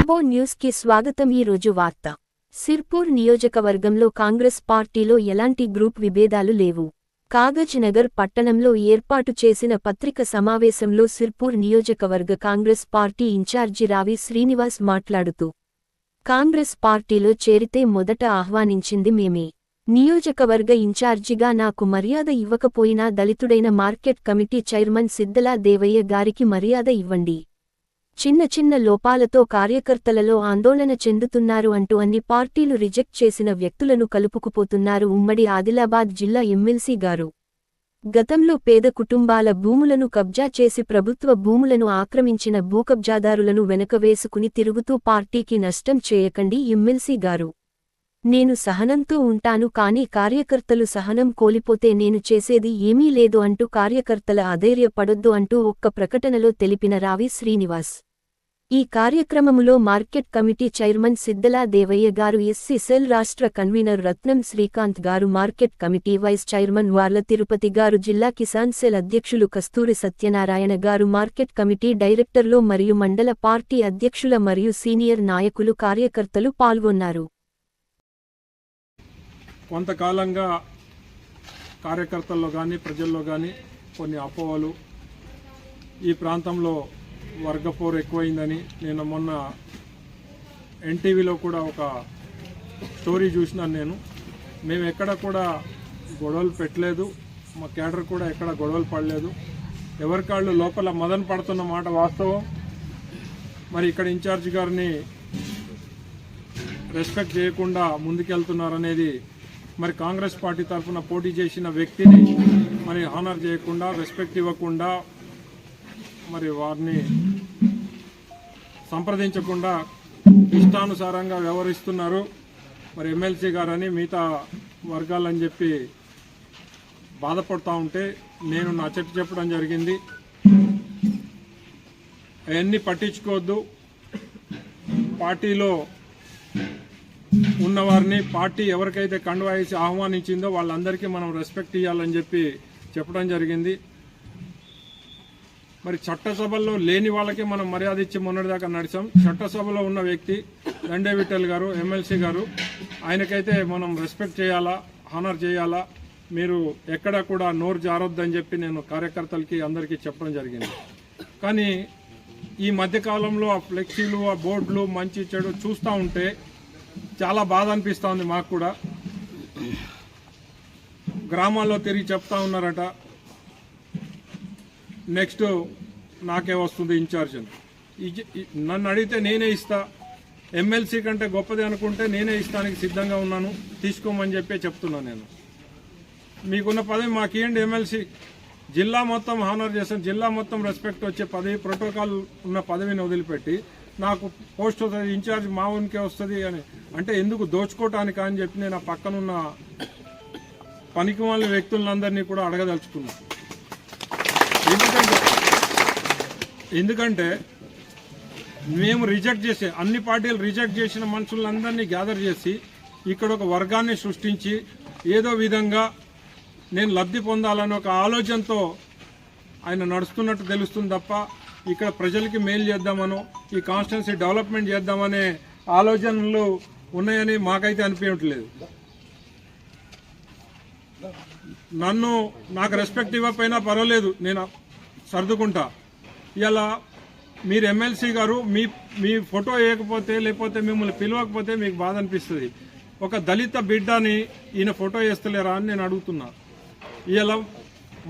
Turbo news కి స్వాగతం. ఈ రోజు వార్త. సిర్పూర్ నియోజకవర్గంలో కాంగ్రెస్ పార్టీలో ఎలాంటి గ్రూప్ విభేదాలు లేవు. కాగజ్ నగర్ పట్టణంలో ఏర్పాటు చేసిన పత్రిక సమావేశంలో సిర్పూర్ నియోజకవర్గ కాంగ్రెస్ పార్టీ ఇన్ఛార్జి రావి శ్రీనివాస్ మాట్లాడుతూ, కాంగ్రెస్ పార్టీలో చేరితే మొదట ఆహ్వానించింది మేమే. నియోజకవర్గ ఇన్ఛార్జిగా నాకు మర్యాద ఇవ్వకపోయినా దళితుడైన market committee chairman Siddala Devayya గారికి మర్యాద ఇవ్వండి. చిన్న చిన్న లోపాలతో కార్యకర్తలలో ఆందోళన చెందుతున్నారు అంటూ అన్ని పార్టీలు రిజెక్ట్ చేసిన వ్యక్తులను కలుపుకుపోతున్నారు. ఉమ్మడి ఆదిలాబాద్ జిల్లా ఎమ్మెల్సీ గారు గతంలో పేద కుటుంబాల భూములను కబ్జా చేసి ప్రభుత్వ భూములను ఆక్రమించిన భూకబ్జాదారులను వెనకవేసుకుని తిరుగుతూ పార్టీకి నష్టం చేయకండి. ఎమ్మెల్సీ గారు, నేను సహనంతో ఉంటాను, కానీ కార్యకర్తలు సహనం కోల్పోతే నేను చేసేది ఏమీ లేదు అంటూ కార్యకర్తల అధైర్యపడొద్దు అంటూ ఒక్క ప్రకటనలో తెలిపిన రావి శ్రీనివాస్. ఈ కార్యక్రమములో market committee chairman Siddala Devaiah గారు, ఎస్సీ సెల్ రాష్ట్ర కన్వీనర్ రత్నం శ్రీకాంత్ గారు, market committee vice chairman Varla Tirupati గారు, జిల్లా కిసాన్ సెల్ అధ్యక్షులు కస్తూరి సత్యనారాయణ గారు, మార్కెట్ కమిటీ డైరెక్టర్లు మరియు మండల పార్టీ అధ్యక్షుల మరియు సీనియర్ నాయకులు, కార్యకర్తలు పాల్గొన్నారు. కొంతకాలంగా కార్యకర్తల్లో కానీ ప్రజల్లో కానీ కొన్ని అపోహలు, ఈ ప్రాంతంలో వర్గపోరు ఎక్కువైందని నేను మొన్న ఎన్టీవీలో కూడా ఒక స్టోరీ చూసినాను. మేము ఎక్కడ కూడా గొడవలు పెట్టలేదు, మా క్యాడర్ కూడా ఎక్కడ గొడవలు పడలేదు. ఎవరికాళ్ళు లోపల మదన పడుతున్న మాట వాస్తవం. మరి ఇక్కడ ఇన్ఛార్జ్ గారిని రెస్పెక్ట్ చేయకుండా ముందుకెళ్తున్నారనేది, మరి కాంగ్రెస్ పార్టీ తరఫున పోటీ చేసిన వ్యక్తిని మరి హానర్ చేయకుండా, రెస్పెక్ట్ ఇవ్వకుండా, మరి వారిని సంప్రదించకుండా ఇష్టానుసారంగా వ్యవహరిస్తున్నారు. మరి ఎమ్మెల్సీ గారని మిగతా వర్గాలని చెప్పి బాధపడుతూ ఉంటే నేను నా చెప్పడం జరిగింది. అవన్నీ పట్టించుకోవద్దు. పార్టీలో ఉన్నవారిని పార్టీ ఎవరికైతే కండువా వేసి ఆహ్వానించిందో వాళ్ళందరికీ మనం రెస్పెక్ట్ ఇవ్వాలని చెప్పడం జరిగింది. మరి చట్టసభల్లో లేని వాళ్ళకి మనం మర్యాద ఇచ్చి మొన్నటిదాకా నడిచాం. చట్టసభలో ఉన్న వ్యక్తి దండే విఠల్ గారు, ఎమ్మెల్సీ గారు, ఆయనకైతే మనం రెస్పెక్ట్ చేయాలా, హానర్ చేయాలా. మీరు ఎక్కడ కూడా నోరు జారొద్దని చెప్పి నేను కార్యకర్తలకి అందరికీ చెప్పడం జరిగింది. కానీ ఈ మధ్యకాలంలో ఆ ఫ్లెక్సీలు, ఆ బోర్డులు మంచి చెడు చూస్తూ ఉంటే చాలా బాధ అనిపిస్తూ ఉంది. మాకు కూడా గ్రామాల్లో తిరిగి చెప్తా ఉన్నారట, నెక్స్ట్ నాకే వస్తుంది ఇన్ఛార్జ్ అని. నన్ను అడిగితే నేనే ఇస్తా, ఎమ్మెల్సీ కంటే గొప్పది అనుకుంటే నేనే ఇస్తానికి సిద్ధంగా ఉన్నాను, తీసుకోమని చెప్పే చెప్తున్నాను. నేను మీకున్న పదవి మాకు ఇవ్వండి, ఎమ్మెల్సీ జిల్లా మొత్తం హానర్ చేస్తాను, జిల్లా మొత్తం రెస్పెక్ట్ వచ్చే పదవి, ప్రోటోకాల్ ఉన్న పదవిని వదిలిపెట్టి నాకు పోస్ట్ వస్తుంది, ఇన్ఛార్జ్ మా ఊరికే వస్తుంది అని అంటే ఎందుకు? దోచుకోవటానికి అని చెప్పి నేను ఆ పక్కనున్న పనికి వాళ్ళ వ్యక్తులందరినీ కూడా అడగదలుచుకున్నాను. ఎందుకంటే మేము రిజెక్ట్ చేసే, అన్ని పార్టీలు రిజెక్ట్ చేసిన మనుషులందరినీ గ్యాదర్ చేసి ఇక్కడ ఒక వర్గాన్ని సృష్టించి ఏదో విధంగా నేను లబ్ధి పొందాలని ఒక ఆలోచనతో ఆయన నడుస్తున్నట్టు తెలుస్తుంది తప్ప ఇక్కడ ప్రజలకి మేలు చేద్దామనో, ఈ కాన్స్టిట్యున్సీ డెవలప్మెంట్ చేద్దామనే ఆలోచనలు ఉన్నాయని మాకైతే అనిపించట్లేదు. నాకు రెస్పెక్ట్ ఇవ్వకపోయినా పర్వాలేదు, నేను సర్దుకుంటా. ఇలా మీరు ఎమ్మెల్సీ గారు మీ ఫోటో వేయకపోతే, లేకపోతే మిమ్మల్ని పిలవకపోతే మీకు బాధ అనిపిస్తుంది. ఒక దళిత బిడ్డని ఈయన ఫోటో వేస్తలేరా అని నేను అడుగుతున్నా. ఇలా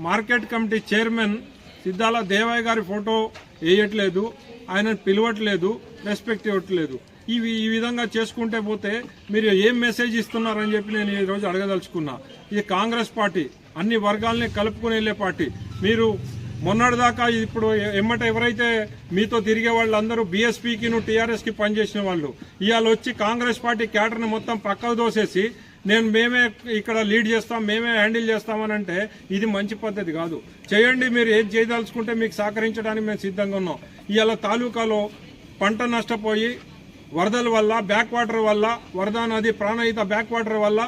మార్కెట్ కమిటీ చైర్మన్ సిద్దాల దేవయ్య గారి ఫోటో వేయట్లేదు, ఆయనను పిలవట్లేదు, రెస్పెక్ట్ ఇవ్వట్లేదు. ఈ విధంగా చేసుకుంటే పోతే మీరు ఏం మెసేజ్ ఇస్తున్నారని చెప్పి నేను ఈరోజు అడగదలుచుకున్నా. ఇది కాంగ్రెస్ పార్టీ, అన్ని వర్గాల్ని కలుపుకుని వెళ్ళే పార్టీ. మీరు మొన్నటిదాకా ఇప్పుడు ఎమ్మట ఎవరైతే మీతో తిరిగే వాళ్ళందరూ బీఎస్పీకి టీఆర్ఎస్కి పనిచేసిన వాళ్ళు ఇవాళ వచ్చి కాంగ్రెస్ పార్టీ క్యాడర్ని మొత్తం పక్కకు దోసేసి మేమే ఇక్కడ లీడ్ చేస్తాం, మేమే హ్యాండిల్ చేస్తామని అంటే ఇది మంచి పద్ధతి కాదు. చేయండి, మీరు ఏది చేయదలుచుకుంటే మీకు సహకరించడానికి మేము సిద్ధంగా ఉన్నాం. ఇవాళ తాలూకాలో పంట నష్టపోయి వరదల వల్ల, బ్యాక్ వాటర్ వల్ల, వరదా నది ప్రాణహిత బ్యాక్ వాటర్ వల్ల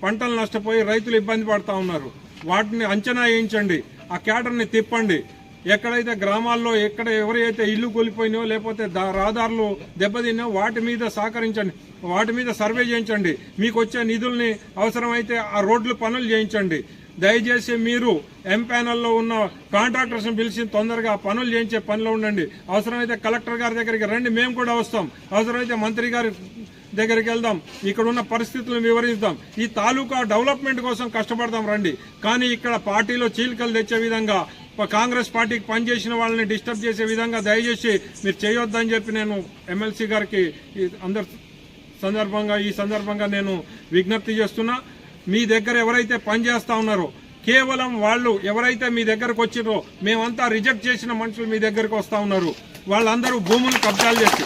పంటలు నష్టపోయి రైతులు ఇబ్బంది పడుతూ ఉన్నారు. వాటిని అంచనా వేయించండి, ఆ క్యాడర్ని తిప్పండి. ఎక్కడైతే గ్రామాల్లో ఎవరైతే ఇల్లు కూలిపోయినాయో లేకపోతే రహదారులు దెబ్బతిన్నాయో వాటి మీద సహకరించండి, వాటి మీద సర్వే చేయించండి. మీకు వచ్చే నిధుల్ని అవసరమైతే ఆ రోడ్లు పనులు చేయించండి. దయచేసి మీరు ఎంపానల్లో ఉన్న కాంట్రాక్టర్స్ని పిలిచి తొందరగా పనులు చేయించే పనిలో ఉండండి. అవసరమైతే కలెక్టర్ గారి దగ్గరికి రండి, మేము కూడా వస్తాం. అవసరమైతే మంత్రి గారి దగ్గరికి వెళ్దాం, ఇక్కడ ఉన్న పరిస్థితులను వివరిస్తాం. ఈ తాలూకా డెవలప్మెంట్ కోసం కష్టపడతాం రండి. కానీ ఇక్కడ పార్టీలో చీలికలు తెచ్చే విధంగా, కాంగ్రెస్ పార్టీకి పనిచేసిన వాళ్ళని డిస్టర్బ్ చేసే విధంగా దయచేసి మీరు చేయొద్దని చెప్పి నేను ఎమ్మెల్సీ గారికి ఈ సందర్భంగా నేను విజ్ఞప్తి చేస్తున్నా. మీ దగ్గర ఎవరైతే పనిచేస్తా ఉన్నారో కేవలం వాళ్ళు ఎవరైతే మీ దగ్గరకు వచ్చిరో మేమంతా రిజెక్ట్ చేసిన మనుషులు మీ దగ్గరకు వస్తా ఉన్నారు. వాళ్ళందరూ భూములు కబ్జాలు చేసి,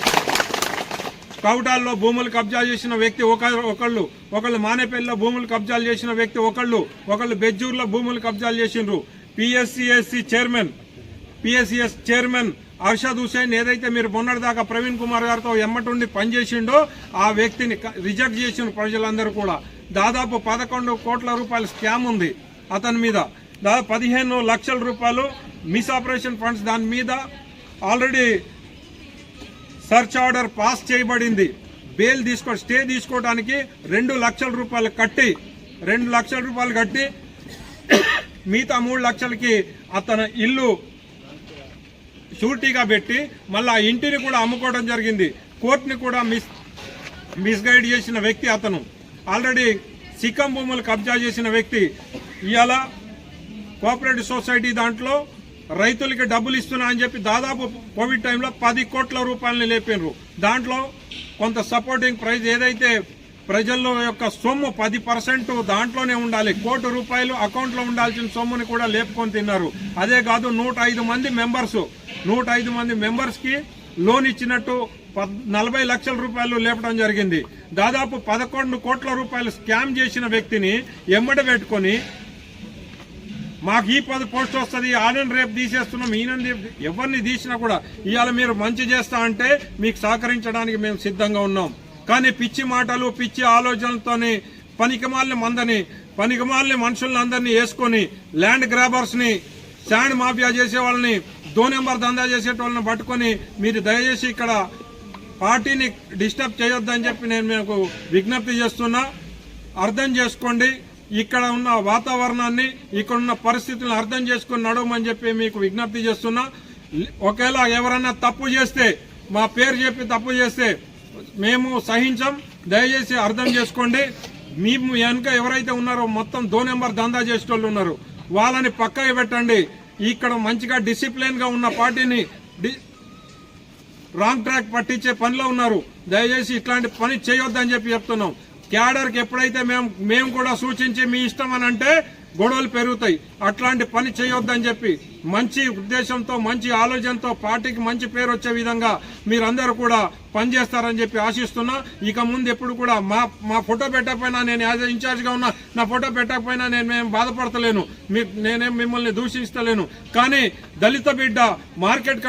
కౌటాల్లో భూములు కబ్జా చేసిన వ్యక్తి ఒకళ్ళు మానేపల్లిలో భూములు కబ్జాలు చేసిన వ్యక్తి ఒకళ్ళు బెజ్జూర్లో భూములు కబ్జాలు చేసిండ్రు. పిఎస్సిఎస్ చైర్మన్ అర్షద్ హుసేన్ ఏదైతే మీరు మొన్నటిదాకా ప్రవీణ్ కుమార్ గారితో ఎమ్మటుండి పనిచేసిండో ఆ వ్యక్తిని రిజెక్ట్ చేసిన ప్రజలందరూ కూడా. దాదాపు 11 కోట్ల రూపాయల స్కామ్ ఉంది అతని మీద. దాదాపు 15 లక్షల రూపాయలు మిస్ ఆపరేషన్ ఫండ్స్, దాని మీద ఆల్రెడీ సర్చ్ ఆర్డర్ పాస్ చేయబడింది. బెయిల్ స్టే తీసుకోవడానికి 2 లక్షల రూపాయలు కట్టి మిగతా 3 లక్షలకి అతను ఇల్లు షూరిటీగా పెట్టి మళ్ళీ ఆ ఇంటిని కూడా అమ్ముకోవడం జరిగింది. కోర్టుని కూడా మిస్గైడ్ చేసిన వ్యక్తి అతను. ఆల్రెడీ సిక్కం భూములు కబ్జా చేసిన వ్యక్తి. ఇవాళ కోఆపరేటివ్ సొసైటీ దాంట్లో రైతులకి డబ్బులు ఇస్తున్నా అని చెప్పి దాదాపు కోవిడ్ టైంలో 10 కోట్ల రూపాయలని లేపినారు. దాంట్లో కొంత సపోర్టింగ్ ప్రైజ్ ఏదైతే ప్రజల్లో యొక్క సొమ్ము 10% దాంట్లోనే ఉండాలి. ₹1 కోటి అకౌంట్లో ఉండాల్సిన సొమ్ముని కూడా లేపుకొని తిన్నారు. అదే కాదు 105 మంది మెంబర్స్కి లోన్ ఇచ్చినట్టు 40 లక్షల రూపాయలు లేపడం జరిగింది. దాదాపు 11 కోట్ల రూపాయలు స్కామ్ చేసిన వ్యక్తిని ఎమ్మట పెట్టుకొని మాకు ఈ 10 పోస్ట్ వస్తుంది, ఆనని రేపు తీసేస్తున్నాం, ఈయనని ఎవరిని తీసినా కూడా ఇవాళ మీరు మంచి చేస్తా అంటే మీకు సహకరించడానికి మేము సిద్ధంగా ఉన్నాం. కానీ పిచ్చి మాటలు, పిచ్చి ఆలోచనలతోని పనికిమాలిన మనుషులందరినీ వేసుకొని ల్యాండ్ గ్రాబర్స్ ని, శాండ్ మాఫియా చేసే వాళ్ళని, 2 నెంబర్ దందా చేసేటోళ్ళని పట్టుకొని మీరు దయచేసి ఇక్కడ పార్టీని డిస్టర్బ్ చేయొద్దని చెప్పి నేను మీకు విజ్ఞప్తి చేస్తున్నా. అర్థం చేసుకోండి, ఇక్కడ ఉన్న వాతావరణాన్ని, ఇక్కడ ఉన్న పరిస్థితులను అర్థం చేసుకుని నడవమని చెప్పి మీకు విజ్ఞప్తి చేస్తున్నా. ఒకవేళ ఎవరన్నా తప్పు చేస్తే, మా పేరు చెప్పి తప్పు చేస్తే మేము సహించం. దయచేసి అర్థం చేసుకోండి. మీ వెనుక ఎవరైతే ఉన్నారో మొత్తం 2 నెంబర్ దందా చేసేటోళ్ళు ఉన్నారు, వాళ్ళని పక్కకి పెట్టండి. ఇక్కడ మంచిగా డిసిప్లిన్ గా ఉన్న పార్టీని రాంగ్ ట్రాక్ పట్టించే పనిలో ఉన్నారు. దయచేసి ఇట్లాంటి పని చేయొద్దని చెప్పి చెప్తున్నాం. క్యాడర్కి ఎప్పుడైతే మేము కూడా సూచించి మీ ఇష్టం అని అంటే గొడవలు పెరుగుతాయి. అట్లాంటి పని చేయొద్దని చెప్పి మంచి ఉద్దేశంతో, మంచి ఆలోచనతో పార్టీకి మంచి పేరు వచ్చే విధంగా మీరందరూ కూడా పనిచేస్తారని చెప్పి ఆశిస్తున్నా. ఇక ముందు ఎప్పుడు కూడా మా ఫోటో పెట్టకపోయినా, నేను యాజ్ ఇన్ఛార్జ్ గా ఉన్నా, నా ఫోటో పెట్టకపోయినా నేను బాధపడతలేను, నేనేం మిమ్మల్ని దూషిస్తలేను. కానీ దళిత బిడ్డ మార్కెట్